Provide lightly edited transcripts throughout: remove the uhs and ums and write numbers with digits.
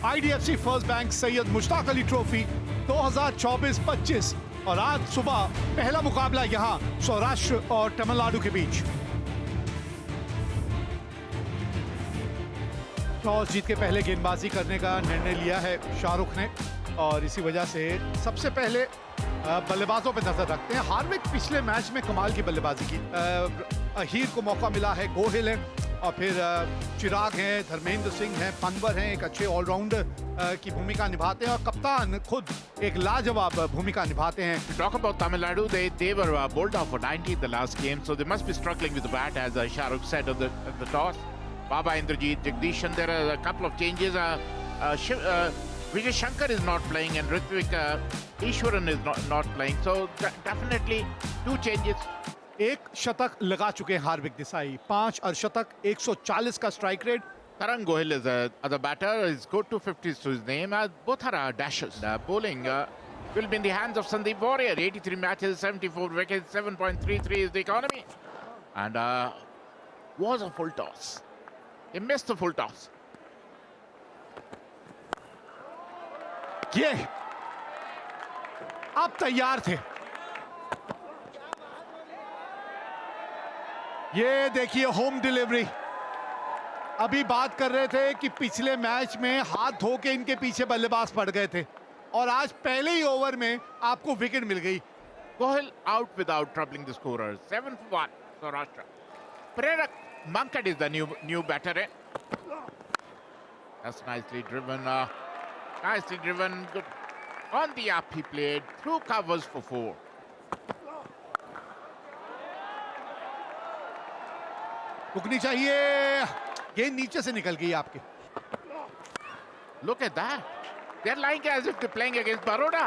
IDFC first bank Syed Mushtaq Ali trophy 2024-25 और आज सुबह पहला मुकाबला यहां सौराष्ट्र और तमिलनाडु के बीच। टॉस जीत के पहले गेंदबाजी करने का निर्णय लिया है शाहरुख ने और इसी वजह से सबसे पहले बल्लेबाजों पर नजर रखते हैं। हार्विक पिछले मैच में कमाल की बल्लेबाजी की, अहीर को मौका मिला है, गोहिल है और फिर चिराग हैं, धर्मेंद्र सिंह हैं, पनवर हैं, एक अच्छे ऑलराउंडर की भूमिका निभाते हैं और कप्तान खुद एक लाजवाब भूमिका निभाते हैं। Talk about Tamil Nadu, they were bowled off for 90 in the last game, so they must be struggling with the bat, as Shahrukh said at the toss. Baba Indrajit, Jagdishan, there are a couple of changes. Vijay Shankar is not playing and Ritvik Ishwaran is not playing, so definitely two changes. एक शतक लगा चुके हैं हार्दिक देसाई, 5 अर्धशतक, 140 का strike rate. Tarang Gohil is the batter. He's got 250s to his name. Both are dashes. Bowling will be in the hands of Sandeep Warrior. 83 matches, 74 wickets, 7.33 is the economy. And was a full toss. He missed the full toss. ये आप तैयार थे। ये देखिए home delivery. अभी बात कर रहे थे कि पिछले मैच में हाथ धो के इनके पीछे बल्लेबाज पड़ गए थे और आज पहले ही ओवर में आपको विकेट मिल गई। Gohil out without troubling the scorers. 7 for 1, Saurashtra. Prerak Mankad is the new batter. That's nicely driven. Nicely driven. Good. On the up he played. Through covers for 4. रुकनी चाहिए, गेंद नीचे से निकल गई आपके। Look at that. They're lying as if they're playing against Baroda.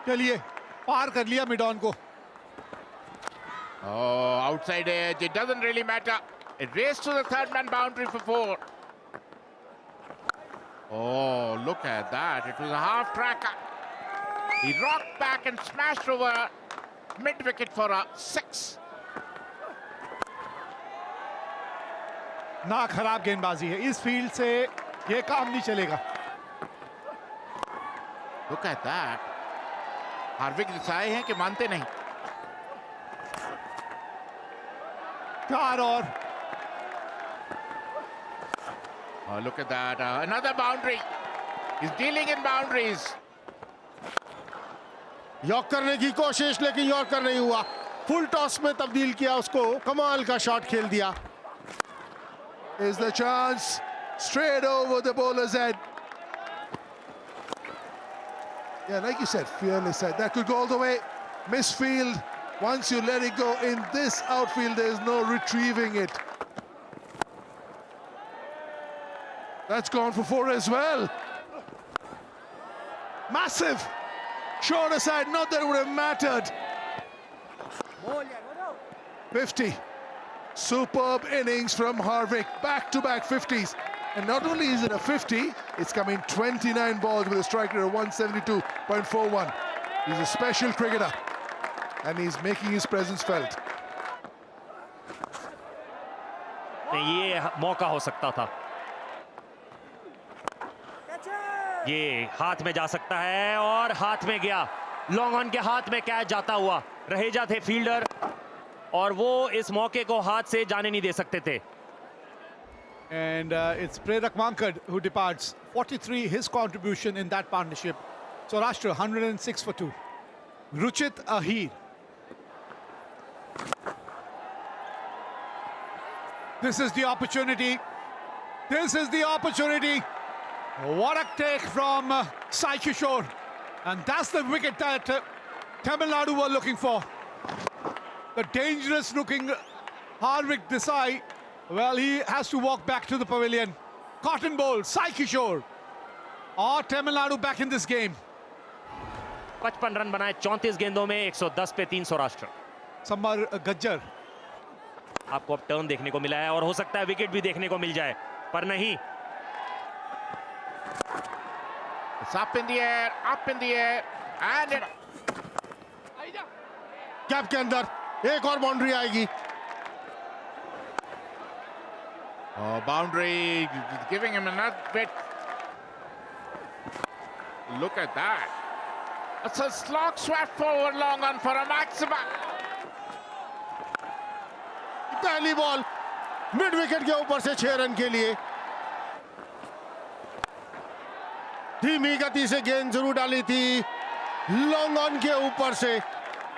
चलिए पार कर लिया मिड ऑन को। Oh, outside edge. It doesn't really matter. It raced to the third man boundary for 4. Oh, look at that. It was a half tracker. He rocked back and smashed over mid wicket for a 6. ना खराब गेंदबाजी है, इस field से ये काम नहीं चलेगा। Look at that. हार्दिक देसाई हैं कि मानते नहीं। 4 और। Oh, look at that. Another boundary. He's dealing in boundaries. York करने की कोशिश लेकिन यॉर्कर नहीं हुआ। फुल टॉस में तब्दील किया उसको, कमाल का शॉट खेल दिया। Is the chance straight over the bowler's head. Yeah, like you said, fearless side. That could go all the way. Misfield. Once you let it go in this outfield, there is no retrieving it. That's gone for 4 as well. Massive. Shorter side, not that it would have mattered. 50. Superb innings from Harvick. Back-to-back 50s. And not only is it a 50, it's coming 29 balls with a strike rate of 172.41. He's a special cricketer. And he's making his presence felt. ये मौका हो सकता था, ये हाथ में जा सकता है और हाथ में गया। लॉन्ग ऑन के हाथ में कैच जाता हुआ। रहेजा थे फील्डर और वो इस मौके को हाथ से जाने नहीं दे सकते थे। And it's Prerak Mankad who departs. 43 his contribution in that partnership. Saurashtra 106 for 2. Ruchit Ahir. This is the opportunity. This is the opportunity. What a take from Sai Kishore. And that's the wicket that Tamil Nadu were looking for. The dangerous looking Harvick Desai. Well, he has to walk back to the pavilion. Cotton bowl, Sai Kishore. और Tamil Nadu back in this game. 55 run बनाए 34 गेंदों में, 110 पे 3 Saurashtra. Summer Gajjar. आपको अब turn देखने को मिला है और हो सकता है विकेट भी देखने को मिल जाए, पर नहीं। It's up in the air, and it... cap के अंदर एक और बाउंड्री आएगी। Oh, boundary, giving him another bit. Look at that. It's a slog swept forward long on for a maximum. पहली बॉल मिड विकेट के ऊपर से 6 run के लिए। धीमी गति से गेंद जरूर डाली थी लॉन्ग ऑन के ऊपर से,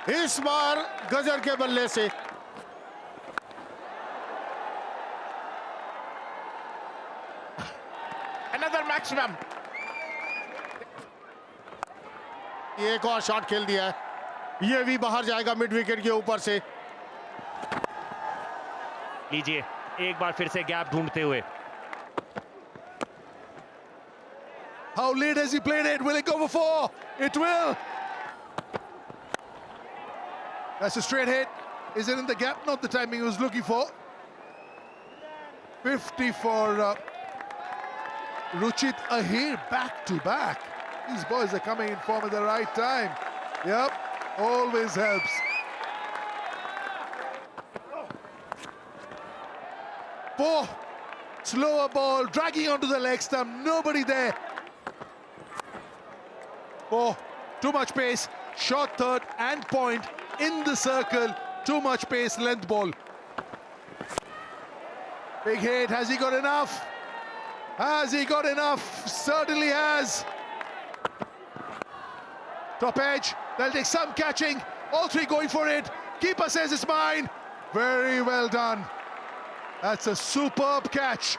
इस बार गजर के बल्ले से। Another maximum. एक और शॉट खेल दिया है, ये भी बाहर जाएगा मिड विकेट के ऊपर से। लीजिए एक बार फिर से गैप ढूंढते हुए। How late has he played it? Will it go for 4? It will. That's a straight hit. Is it in the gap? Not the timing he was looking for. 50 for Ruchit Ahir, back to back. These boys are coming in form at the right time. Yep, always helps. Four, slower ball, dragging onto the leg stump, nobody there. Four, too much pace, short third and point in the circle, too much pace, length ball. Big hit, has he got enough? Has he got enough? Certainly has. Top edge, they'll take some catching, all three going for it. Keeper says it's mine. Very well done. That's a superb catch.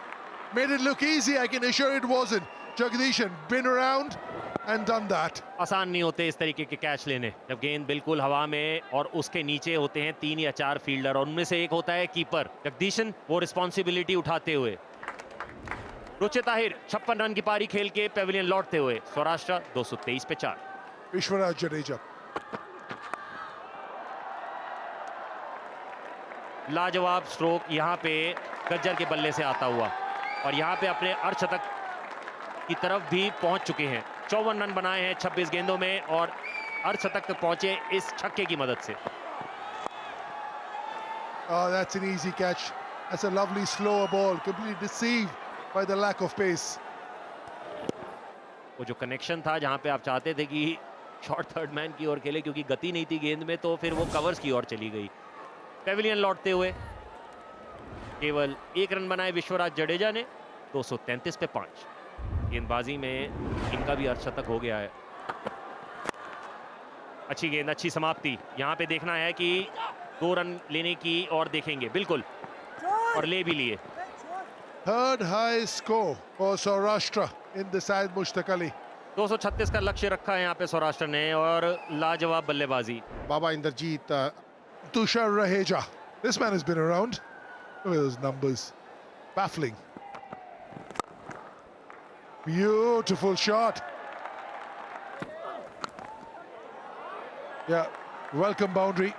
Made it look easy, I can assure it wasn't. Jagdishan been around and done that. आसान नहीं होते इस तरीके के catch लेने, जब गेंद बिल्कुल हवा में और उसके नीचे होते हैं 3 या 4 फील्डर और उनमें से एक होता है कीपर। जगदीशन वो रिस्पॉन्सिबिलिटी उठाते हुए। रुचित आहिर 56 रन की पारी खेल के पेविलियन लौटते हुए। सौराष्ट्र 223 पे 4। Vishwanath Jadeja. लाजवाब स्ट्रोक यहाँ पे गज्जर के बल्ले से आता हुआ और यहाँ पे अपने अर्धशतक की तरफ भी पहुंच चुके हैं। 54 रन बनाए हैं 26 गेंदों में और अर्धशतक तक पहुंचे इस छक्के की मदद से। Oh, that's an easy catch. That's a lovely slower ball, completely deceived by the lack of pace. वो जो कनेक्शन था जहाँ पे आप चाहते थे कि शॉर्ट थर्ड मैन की ओर खेले क्योंकि गति नहीं थी गेंद में, तो फिर वो कवर्स की ओर चली गई। पेविलियन लौटते हुए केवल 1 रन बनाए विश्वराज जडेजा ने 233 पे 5। गेंदबाजी में इनका भी अर्धशतक हो गया है। अच्छी गेंद, अच्छी समाप्ति। यहाँ पे देखना है कि 2 रन लेने की और देखेंगे, बिल्कुल, और ले भी लिए। Third highest score for Saurashtra in the side Mushtaq Ali. 236 का लक्ष्य रखा है यहाँ पे सौराष्ट्र ने और लाजवाब बल्लेबाजी। बाबा Indrajit, Tushar Raheja. This man has been around. Look at those numbers. Baffling. Beautiful shot. Yeah, welcome boundary.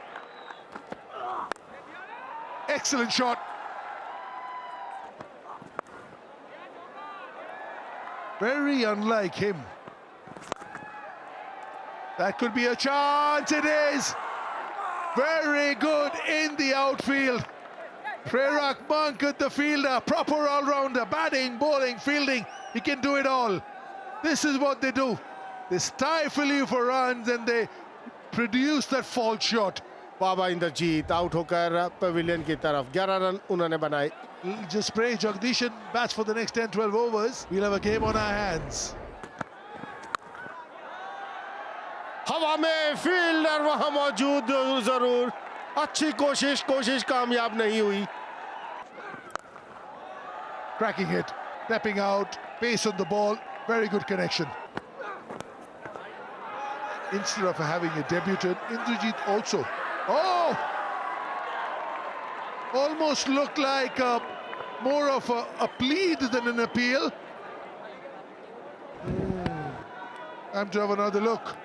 Excellent shot. Very unlike him. That could be a chance. It is. Very good in the outfield. Prerak Mankad, the fielder, proper all-rounder, batting, bowling, fielding. He can do it all. This is what they do. They stifle you for runs and they produce that false shot. Baba Indrajith out होकर pavilion की तरफ 11 run उन्होंने बनाए। Just pray Jagdishan bats for the next 10-12 overs. We'll have a game on our hands. हवा में fielder वहां मौजूद जरूर, अच्छी कोशिश कामयाब नहीं हुई। Cracking hit, stepping out, pace on the ball, very good connection. Instead of having a debutant, Indrajit also. Oh! Almost looked like more of a plead than an appeal. Time to have another look.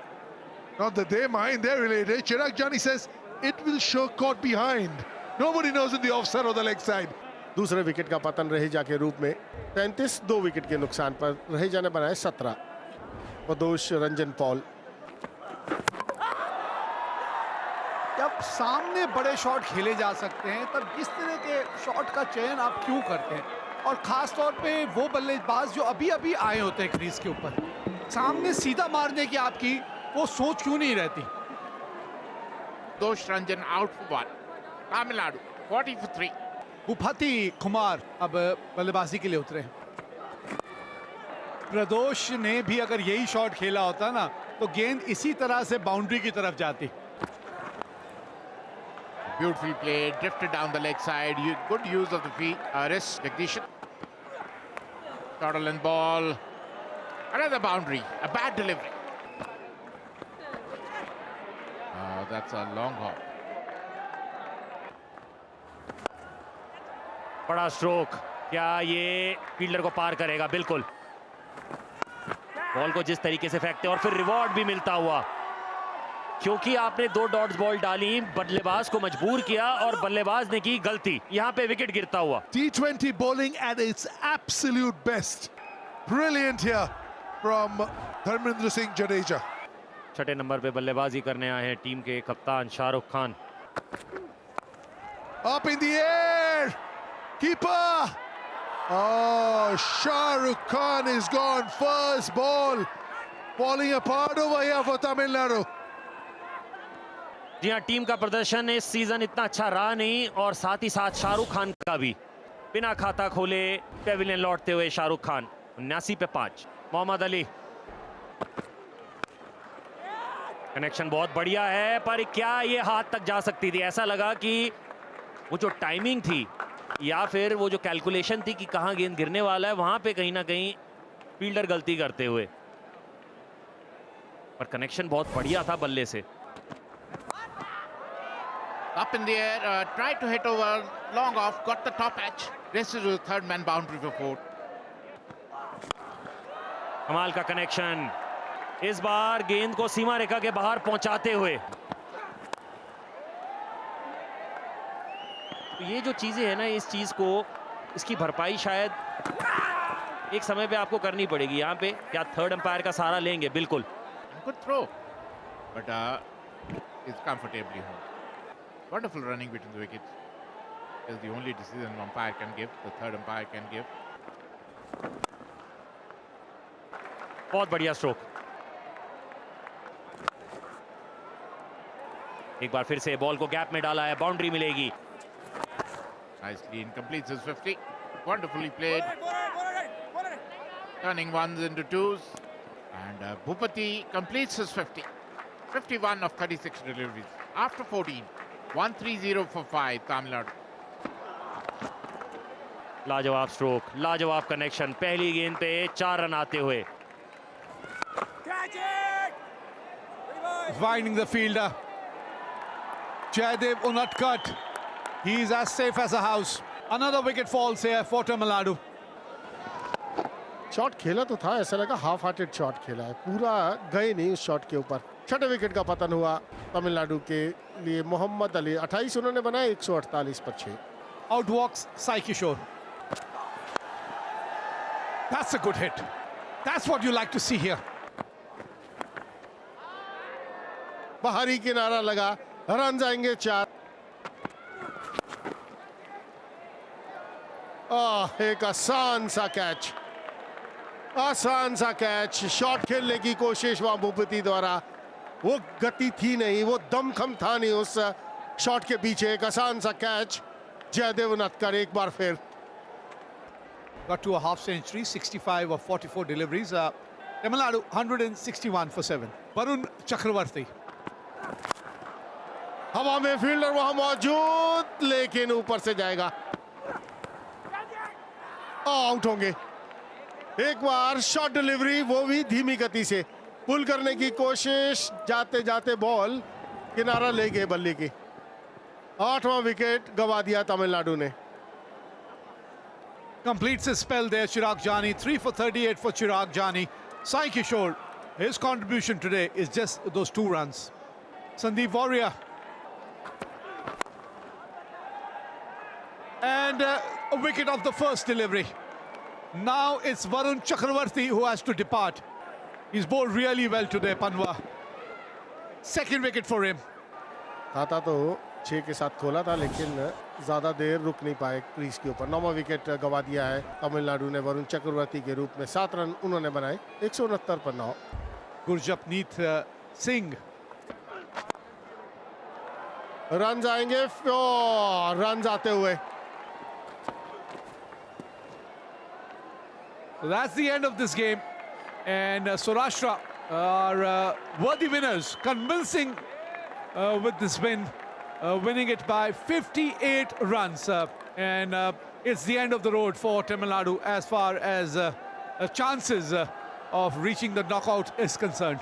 Not that they mind, they're related. Chirag Jani says it will show caught behind. Nobody knows in the offside or the leg side. दूसरे wicket का पतन रहेजा के रूप में 35, 2 wicket के नुकसान पर रहेजा ने बनाए 17। पदोश रंजन पॉल। जब सामने बड़े शॉट खेले जा सकते हैं तब इस तरह के शॉट का चयन आप क्यों करते हैं? और खास तौर पे वो बल्लेबाज जो अभी अभी आए होते हैं क्रीज के ऊपर, सामने सीधा मारने की आपकी वो सोच क्यों नहीं रहती? Dosh Ranjan out for 1. Tamil Nadu 40 for 3. Bhupathi Kumar अब बल्लेबाजी के लिए उतरे। प्रदोष ने भी अगर यही शॉट खेला होता ना तो गेंद इसी तरह से बाउंड्री की तरफ जाती। Beautiful play, drifted down the leg side. Good use of the feet. Wrist, Jagdishan. Toddle and ball. Another boundary. A bad delivery. That's a long hop. बड़ा स्ट्रोक, क्या ये फील्डर को पार करेगा? बिल्कुल। बॉल को जिस तरीके से फेंकते और फिर रिवॉर्ड भी मिलता हुआ, क्योंकि आपने 2 डॉट्स बॉल डाली, बल्लेबाज को मजबूर किया और बल्लेबाज ने की गलती, यहां पे विकेट गिरता हुआ। T20 bowling at its absolute best. Brilliant here from Dharmendra Singh Jadeja. छठे नंबर पे बल्लेबाजी करने आए हैं टीम के कप्तान Shahrukh Khan. Up in the air, keeper. Oh, Shah Rukh Khan is gone. First ball, falling apart over here for Tamil Nadu. जी हाँ, team का प्रदर्शन इस सीजन इतना अच्छा रहा नहीं और साथ ही साथ शाहरुख खान का भी। बिना खाता खोले पेविलियन लौटते हुए शाहरुख खान 79 पे 5। मोहम्मद अली, कनेक्शन बहुत बढ़िया है, पर क्या ये हाथ तक जा सकती थी? ऐसा लगा कि वो जो टाइमिंग थी या फिर वो जो कैलकुलेशन थी कि कहां गेंद गिरने वाला है, वहां पे कहीं ना कहीं फील्डर गलती करते हुए, पर कनेक्शन बहुत बढ़िया था बल्ले से। Up in the air, tried to hit over, long off, got the top edge. This is the third man boundary for 4. कमाल का कनेक्शन, इस बार गेंद को सीमा रेखा के बाहर पहुंचाते हुए। तो ये जो चीजें हैं ना, इस चीज को, इसकी भरपाई शायद एक समय पे आपको करनी पड़ेगी। यहाँ पे क्या थर्ड अंपायर का सहारा लेंगे? बिल्कुल। Good throw, but it's comfortably home. Wonderful running between the wickets. Is the only decision an umpire can give. The third umpire can give. बहुत बढ़िया स्ट्रोक। एक बार फिर से बॉल को गैप में डाला है, बाउंड्री मिलेगी। Nicely incomplete his 50. Wonderfully played. Turning ones into twos. And Bhupati completes his 50. 51 of 36 deliveries. After 14. 130 for 5, Tamil Nadu. लाजवाब स्ट्रोक, लाजवाब कनेक्शन, पहली गेंद पे 4 रन आते हुए। Winding the fielder. Jaydev Unadkat. He is as safe as a house. Another wicket falls here for Tamil Nadu. Shot खेला तो था, ऐसा लगा हाफ हार्टेड शॉट खेला है, पूरा गए नहीं उस शॉट के ऊपर। छठे विकेट का पतन हुआ तमिलनाडु के लिए। मोहम्मद अली 28 उन्होंने बनाए, 148 पर 6। Outwalks Sai Kishore. That's a good hit. That's what you like to see here. बाहरी किनारा लगा, रन जाएंगे 4। एक आसान सा कैच, आसान सा कैच। शॉट खेलने की कोशिश वहां भूपति द्वारा, वो गति थी नहीं, वो दमखम था नहीं उस शॉट के पीछे। एक आसान सा कैच, जयदेव उनadkar एक बार फिर। Got to a half century, 65 of 44 deliveries. Tamil Nadu 161 for 7. Varun Chakravarti. हवा में फील्डर वहां मौजूद, लेकिन ऊपर से जाएगा, आउट होंगे। एक बार शॉट डिलीवरी, वो भी धीमी गति से पुल करने की कोशिश, जाते जाते बॉल किनारा ले गए बल्ले की। 8वां विकेट गवा दिया तमिलनाडु ने। Completes his spell there, Chirag Jani. 3 for 38 for Chirag Jani. Sai Kishore, his contribution today is just those 2 runs. Sandeep Warrior. And a wicket off the first delivery. Now it's Varun Chakravarti who has to depart. He's bowled really well today, Panwa. Second wicket for him. खाता तो 6 के साथ खोला था, लेकिन ज्यादा देर रुक नहीं पाए क्रीज के ऊपर। 9वां विकेट गवा दिया है तमिलनाडु ने वरुण चक्रवर्ती के रूप में। 7 रन उन्होंने बनाए 169 पर 9। Gurjapneet Singh. रन आएंगे, रन आते हुए। That's the end of this game, and Saurashtra are worthy winners, convincing with this win, winning it by 58 runs, and it's the end of the road for Tamil Nadu as far as chances of reaching the knockout is concerned.